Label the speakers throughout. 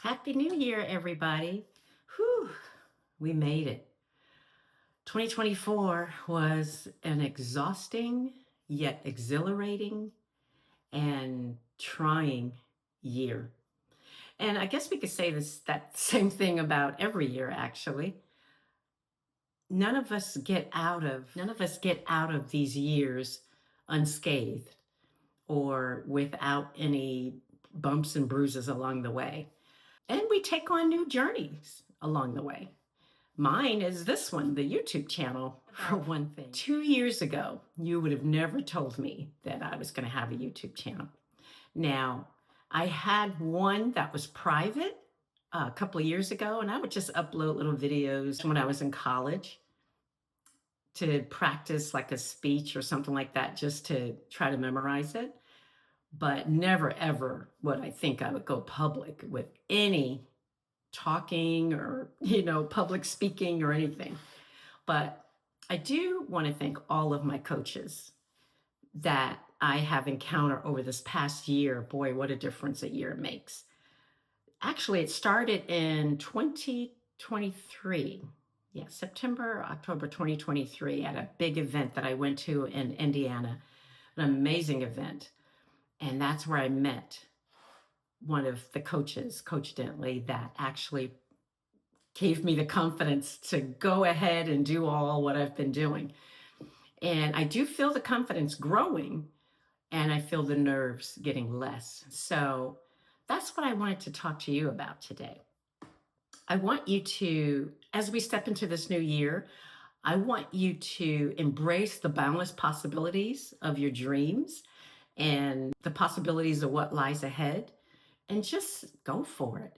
Speaker 1: Happy New Year, everybody. Whew, we made it. 2024 was an exhausting yet exhilarating and trying year. And I guess we could say that same thing about every year actually. None of us get out of these years unscathed or without any bumps and bruises along the way. And we take on new journeys along the way. Mine is this one, the YouTube channel, for one thing. 2 years ago, you would have never told me that I was going to have a YouTube channel. Now, I had one that was private a couple of years ago, and I would just upload little videos when I was in college to practice like a speech or something like that, just to try to memorize it. But never, ever would I think I would go public with any talking or, public speaking or anything. But I do want to thank all of my coaches that I have encountered over this past year. Boy, what a difference a year makes. Actually, it started in 2023. Yeah, September, October 2023 at a big event that I went to in Indiana, an amazing event. And that's where I met one of the coaches, Coach Dentley, that actually gave me the confidence to go ahead and do all what I've been doing. And I do feel the confidence growing, and I feel the nerves getting less. So that's what I wanted to talk to you about today. I want you to, as we step into this new year, I want you to embrace the boundless possibilities of your dreams and the possibilities of what lies ahead, and just go for it.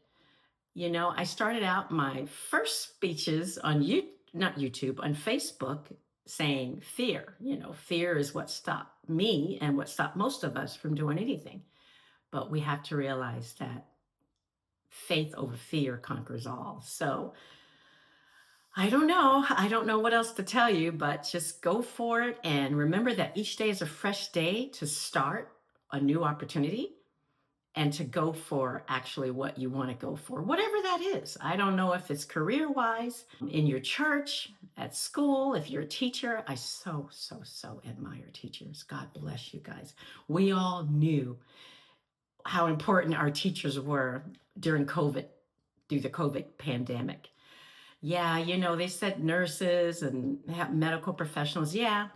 Speaker 1: I started out my first speeches on not YouTube, on Facebook, saying fear. Fear is what stopped me and what stopped most of us from doing anything. But we have to realize that faith over fear conquers all. So I don't know what else to tell you, but just go for it. And remember that each day is a fresh day to start a new opportunity and to go for actually what you want to go for, whatever that is. I don't know if it's career-wise, in your church, at school, if you're a teacher. I so admire teachers. God bless you guys. We all knew how important our teachers were during COVID, through the COVID pandemic. Yeah, they said nurses and medical professionals. Yeah,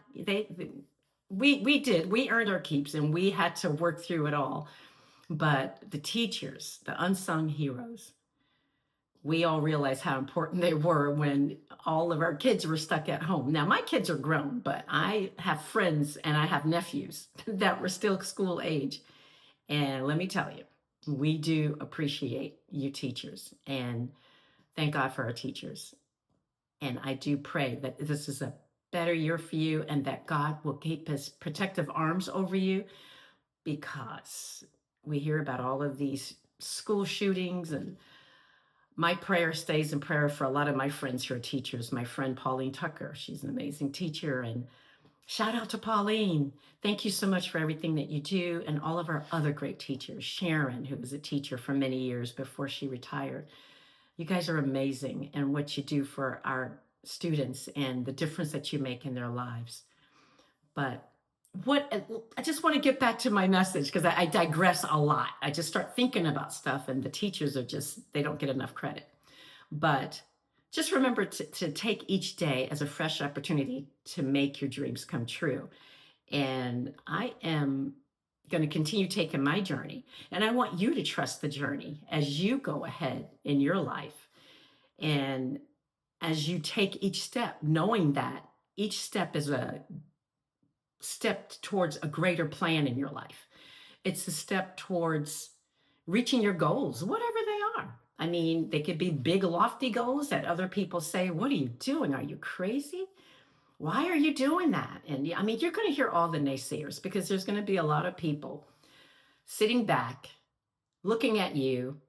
Speaker 1: we earned our keeps and we had to work through it all. But the teachers, the unsung heroes, we all realized how important they were when all of our kids were stuck at home. Now, my kids are grown, but I have friends and I have nephews that were still school age. And let me tell you, we do appreciate you teachers, and thank God for our teachers. And I do pray that this is a better year for you and that God will keep his protective arms over you, because we hear about all of these school shootings, and my prayer stays in prayer for a lot of my friends who are teachers. My friend Pauline Tucker, she's an amazing teacher, and shout out to Pauline. Thank you so much for everything that you do, and all of our other great teachers. Sharon, who was a teacher for many years before she retired. You guys are amazing, and what you do for our students and the difference that you make in their lives. But I just want to get back to my message, because I digress a lot. I just start thinking about stuff, and the teachers they don't get enough credit. But just remember to take each day as a fresh opportunity to make your dreams come true. And I am going to continue taking my journey, and I want you to trust the journey as you go ahead in your life. And as you take each step, knowing that each step is a step towards a greater plan in your life. It's a step towards reaching your goals, whatever they are. I mean, they could be big, lofty goals that other people say, what are you doing? Are you crazy? Why are you doing that? And I mean, you're going to hear all the naysayers, because there's going to be a lot of people sitting back, looking at you,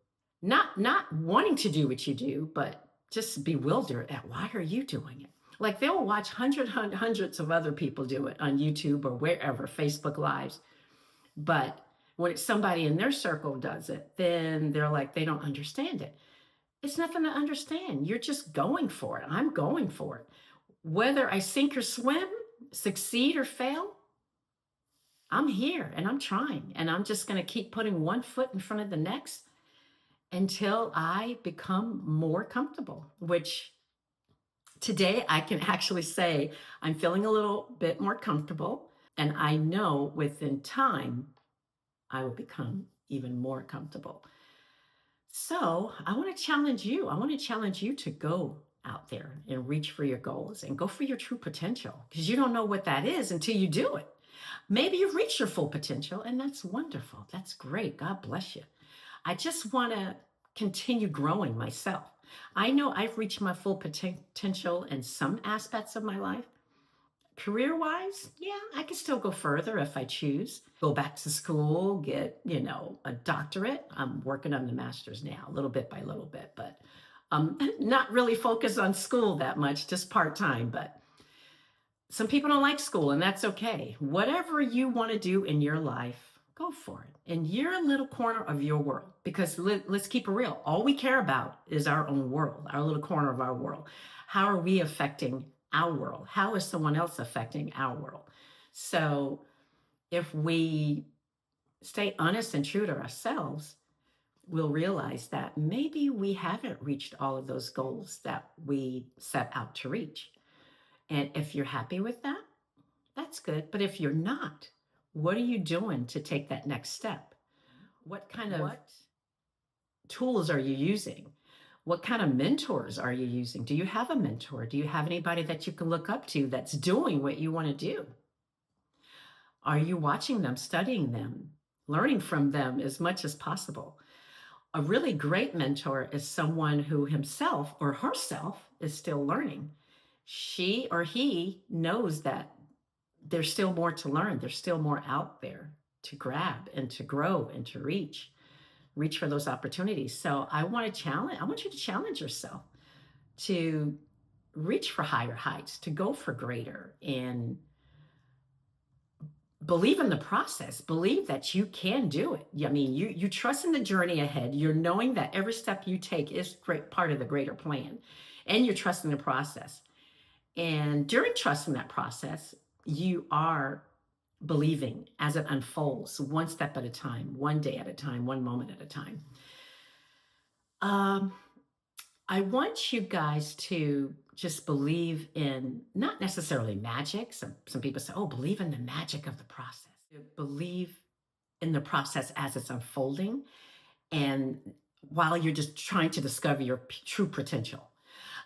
Speaker 1: not wanting to do what you do, but just bewildered at why are you doing it? Like, they'll watch hundreds of other people do it on YouTube or wherever, Facebook Lives. But When it's somebody in their circle does it, then they're like, they don't understand it. It's nothing to understand. You're just going for it. I'm going for it. Whether I sink or swim, succeed or fail, I'm here and I'm trying. And I'm just going to keep putting one foot in front of the next until I become more comfortable, which today I can actually say I'm feeling a little bit more comfortable. And I know within time, I will become even more comfortable. So I want to challenge you. I want to challenge you to go out there and reach for your goals and go for your true potential, because you don't know what that is until you do it. Maybe you've reached your full potential, and that's wonderful. That's great. God bless you. I just want to continue growing myself. I know I've reached my full potential in some aspects of my life. Career wise, yeah, I can still go further if I choose. Go back to school, get, a doctorate. I'm working on the master's now, little bit by little bit, but not really focused on school that much, just part time. But some people don't like school, and that's okay. Whatever you want to do in your life, go for it. In your little corner of your world, because let's keep it real. All we care about is our own world, our little corner of our world. How are we affecting our world? How is someone else affecting our world? So if we stay honest and true to ourselves, we'll realize that maybe we haven't reached all of those goals that we set out to reach. And if you're happy with that, that's good. But if you're not, what are you doing to take that next step? What kind of tools are you using? What kind of mentors are you using? Do you have a mentor? Do you have anybody that you can look up to that's doing what you want to do? Are you watching them, studying them, learning from them as much as possible? A really great mentor is someone who himself or herself is still learning. She or he knows that there's still more to learn. There's still more out there to grab and to grow and to reach for those opportunities. So I want you to challenge yourself to reach for higher heights, to go for greater, and believe in the process. Believe that you can do it. I mean, you trust in the journey ahead. You're knowing that every step you take is great part of the greater plan, and you're trusting the process. And during trusting that process, you are believing as it unfolds, one step at a time, one day at a time, one moment at a time. Um, I want you guys to just believe in not necessarily magic. Some people say, "Oh, believe in the magic of the process." Believe in the process as it's unfolding, and while you're just trying to discover your true potential.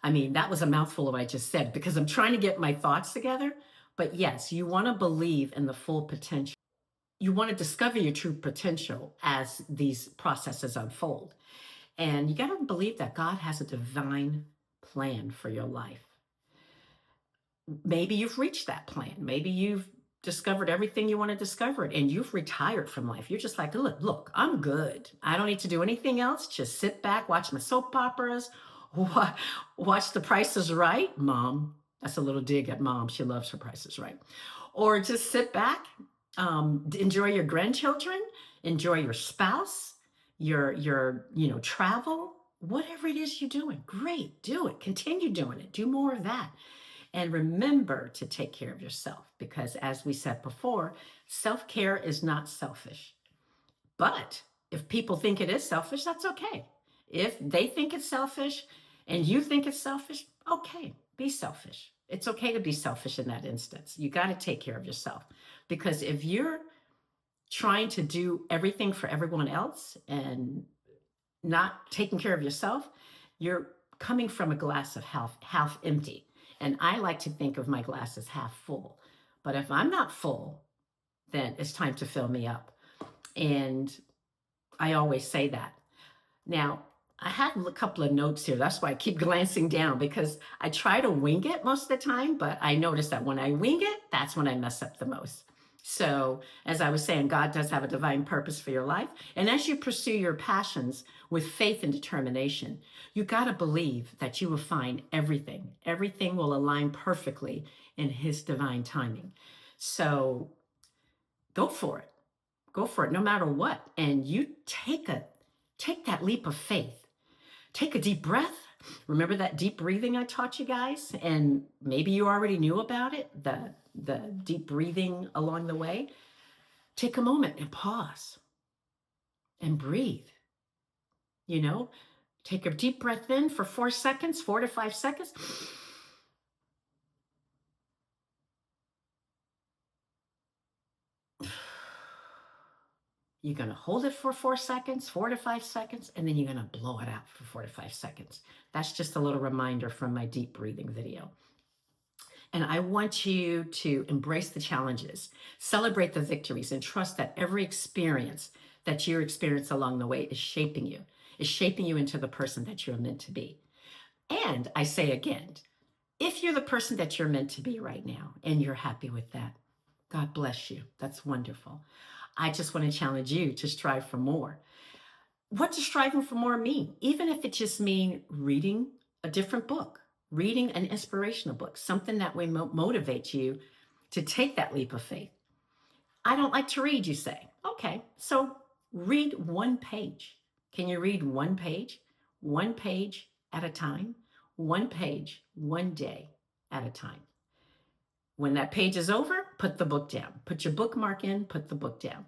Speaker 1: I mean, that was a mouthful of what I just said because I'm trying to get my thoughts together. But yes, you want to believe in the full potential. You want to discover your true potential as these processes unfold. And you got to believe that God has a divine plan for your life. Maybe you've reached that plan. Maybe you've discovered everything you want to discover it and you've retired from life. You're just like, look, I'm good. I don't need to do anything else. Just sit back, watch my soap operas, watch The Price is Right. Mom, that's a little dig at mom. She loves Her Price is Right. Or just sit back, enjoy your grandchildren, enjoy your spouse, your travel, whatever it is you're doing. Great, do it. Continue doing it. Do more of that. And remember to take care of yourself because, as we said before, self care is not selfish. But if people think it is selfish, that's okay. If they think it's selfish and you think it's selfish, okay, be selfish. It's okay to be selfish in that instance. You got to take care of yourself because if you're trying to do everything for everyone else and not taking care of yourself, you're coming from a glass of half empty. And I like to think of my glass as half full. But if I'm not full, then it's time to fill me up. And I always say that. Now, I have a couple of notes here. That's why I keep glancing down because I try to wing it most of the time, but I notice that when I wing it, that's when I mess up the most. So, as I was saying, God does have a divine purpose for your life. And as you pursue your passions with faith and determination, you got to believe that you will find everything. Everything will align perfectly in His divine timing. So, go for it. Go for it no matter what. And you take that leap of faith. Take a deep breath. Remember that deep breathing I taught you guys? And maybe you already knew about it, the deep breathing along the way. Take a moment and pause and breathe. You know, take a deep breath in for 4 seconds, 4 to 5 seconds. You're going to hold it for 4 seconds, 4 to 5 seconds, and then you're going to blow it out for 4 to 5 seconds. That's just a little reminder from my deep breathing video. And I want you to embrace the challenges, celebrate the victories, and trust that every experience that you experience along the way is shaping you into the person that you're meant to be. And I say again, if you're the person that you're meant to be right now and you're happy with that, God bless you. That's wonderful. I just want to challenge you to strive for more. What does striving for more mean? Even if it just means reading a different book, reading an inspirational book, something that will motivate you to take that leap of faith. I don't like to read, you say. Okay, so read one page. Can you read one page? One page at a time, one page, one day at a time. When that page is over, put the book down. Put your bookmark in, put the book down.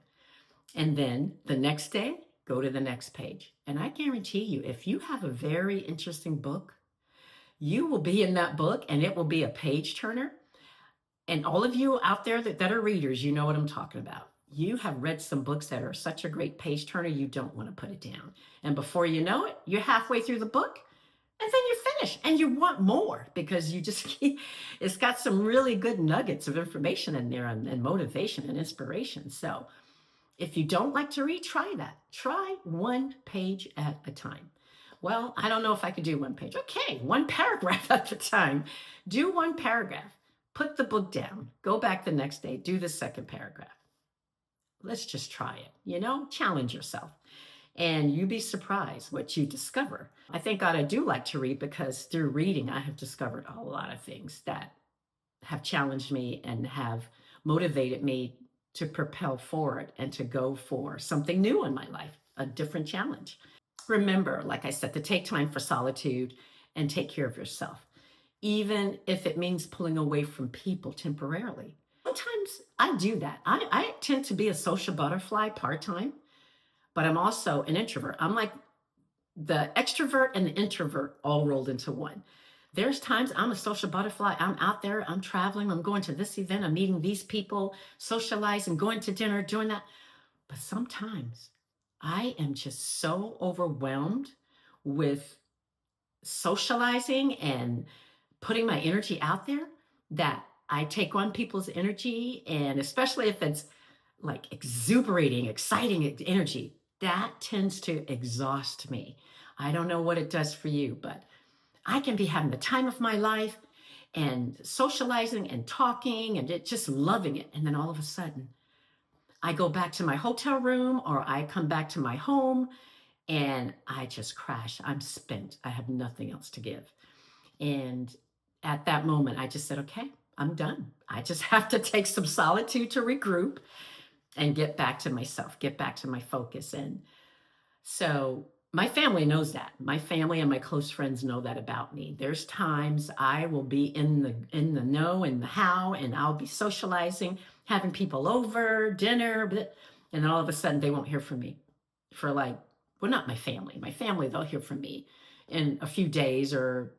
Speaker 1: And then the next day, go to the next page. And I guarantee you, if you have a very interesting book, you will be in that book and it will be a page turner. And all of you out there that are readers, you know what I'm talking about. You have read some books that are such a great page turner, you don't want to put it down. And before you know it, you're halfway through the book and then you're finished and you want more because you just it's got some really good nuggets of information in there and motivation and inspiration. So if you don't like to read, try that. Try one page at a time. Well, I don't know if I could do one page. Okay, one paragraph at a time. Do one paragraph. Put the book down. Go back the next day. Do the second paragraph. Let's just try it. Challenge yourself. And you'd be surprised what you discover. I thank God I do like to read because through reading, I have discovered a lot of things that have challenged me and have motivated me to propel forward and to go for something new in my life, a different challenge. Remember, like I said, to take time for solitude and take care of yourself, even if it means pulling away from people temporarily. Sometimes I do that. I tend to be a social butterfly part-time, but I'm also an introvert. I'm like the extrovert and the introvert all rolled into one. There's times I'm a social butterfly. I'm out there, I'm traveling, I'm going to this event, I'm meeting these people, socializing, going to dinner, doing that. But sometimes I am just so overwhelmed with socializing and putting my energy out there that I take on people's energy. And especially if it's like exuberating, exciting energy, that tends to exhaust me. I don't know what it does for you, but I can be having the time of my life and socializing and talking and just loving it. And then all of a sudden, I go back to my hotel room or I come back to my home and I just crash. I'm spent. I have nothing else to give. And at that moment, I just said, okay, I'm done. I just have to take some solitude to regroup and get back to myself, get back to my focus. And so my family knows that. My family and my close friends know that about me. There's times I will be in the know and the how, and I'll be socializing, having people over, dinner, and then all of a sudden they won't hear from me for not my family. My family, they'll hear from me in a few days, or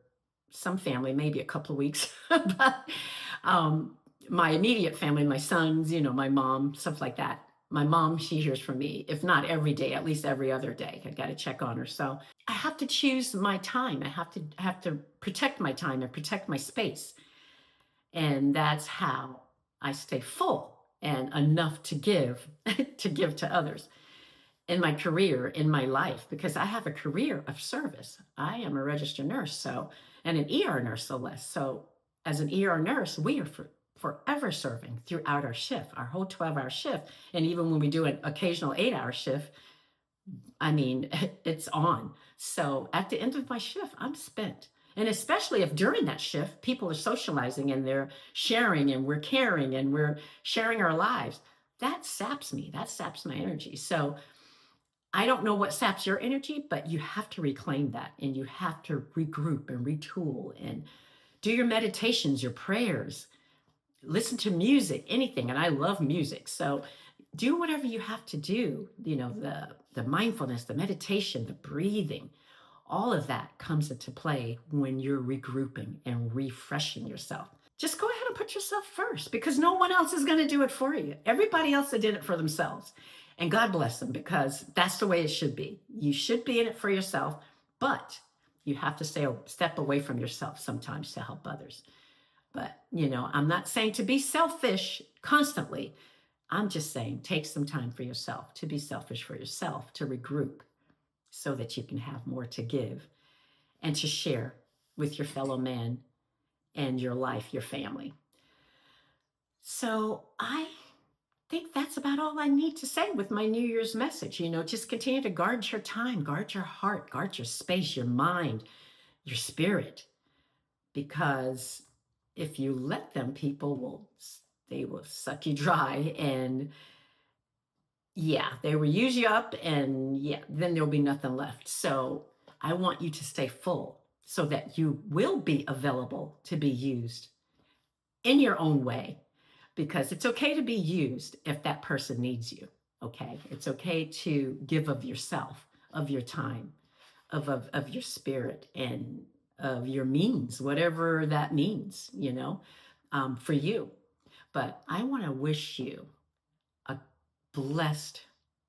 Speaker 1: some family, maybe a couple of weeks. But my immediate family, my sons, my mom, stuff like that. My mom, she hears from me, if not every day, at least every other day. I got to check on her. So I have to choose my time. I have to protect my time and protect my space. And that's how I stay full and enough to give to others in my career, in my life, because I have a career of service. I am a registered nurse, and an ER nurse, so less. So as an ER nurse, we are forever serving throughout our shift, our whole 12-hour shift. And even when we do an occasional 8-hour shift, I mean, it's on. So at the end of my shift, I'm spent. And especially if during that shift, people are socializing and they're sharing and we're caring and we're sharing our lives, that saps me. That saps my energy. So I don't know what saps your energy, but you have to reclaim that and you have to regroup and retool and do your meditations, your prayers, listen to music, anything. And I love music. So do whatever you have to do, the mindfulness, the meditation, the breathing, all of that comes into play when you're regrouping and refreshing yourself. Just go ahead and put yourself first because no one else is going to do it for you. Everybody else did it for themselves. And God bless them because that's the way it should be. You should be in it for yourself, but you have to step away from yourself sometimes to help others. But, I'm not saying to be selfish constantly. I'm just saying take some time for yourself, to be selfish for yourself, to regroup so that you can have more to give and to share with your fellow man and your life, your family. So I think that's about all I need to say with my New Year's message. Just continue to guard your time, guard your heart, guard your space, your mind, your spirit, because if you let them, they will suck you dry, and they will use you up, and then there'll be nothing left. So I want you to stay full so that you will be available to be used in your own way, because it's okay to be used if that person needs you. Okay, it's okay to give of yourself, of your time, of your spirit, and of your means, whatever that means, for you. But I want to wish you a blessed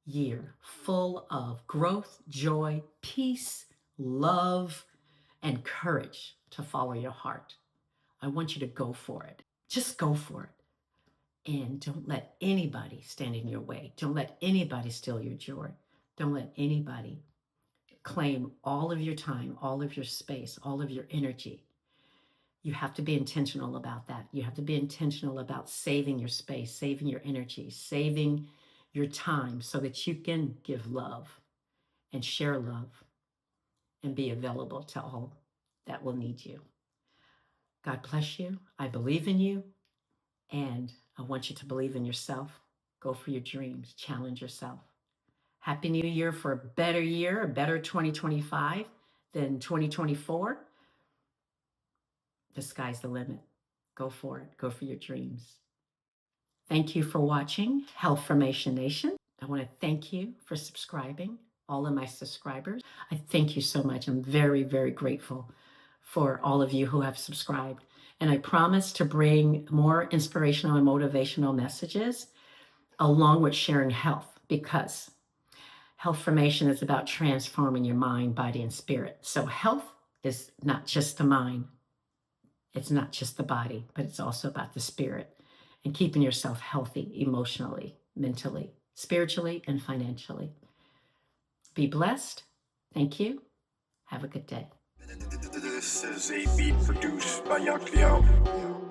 Speaker 1: year full of growth, joy, peace, love, and courage to follow your heart. I want you to go for it. Just go for it. And don't let anybody stand in your way. Don't let anybody steal your joy. Don't let anybody claim all of your time, all of your space, all of your energy. You have to be intentional about that. You have to be intentional about saving your space, saving your energy, saving your time so that you can give love and share love and be available to all that will need you. God bless you. I believe in you. And I want you to believe in yourself. Go for your dreams. Challenge yourself. Happy New Year for a better year, a better 2025 than 2024. The sky's the limit. Go for it. Go for your dreams. Thank you for watching HealthformatioNation. I want to thank you for subscribing, all of my subscribers. I thank you so much. I'm very, very grateful for all of you who have subscribed. And I promise to bring more inspirational and motivational messages along with sharing health, because health formation is about transforming your mind, body, and spirit. So health is not just the mind, it's not just the body, but it's also about the spirit and keeping yourself healthy emotionally, mentally, spiritually, and financially. Be blessed. Thank you. Have a good day.
Speaker 2: This is a beat produced by Young Cleo.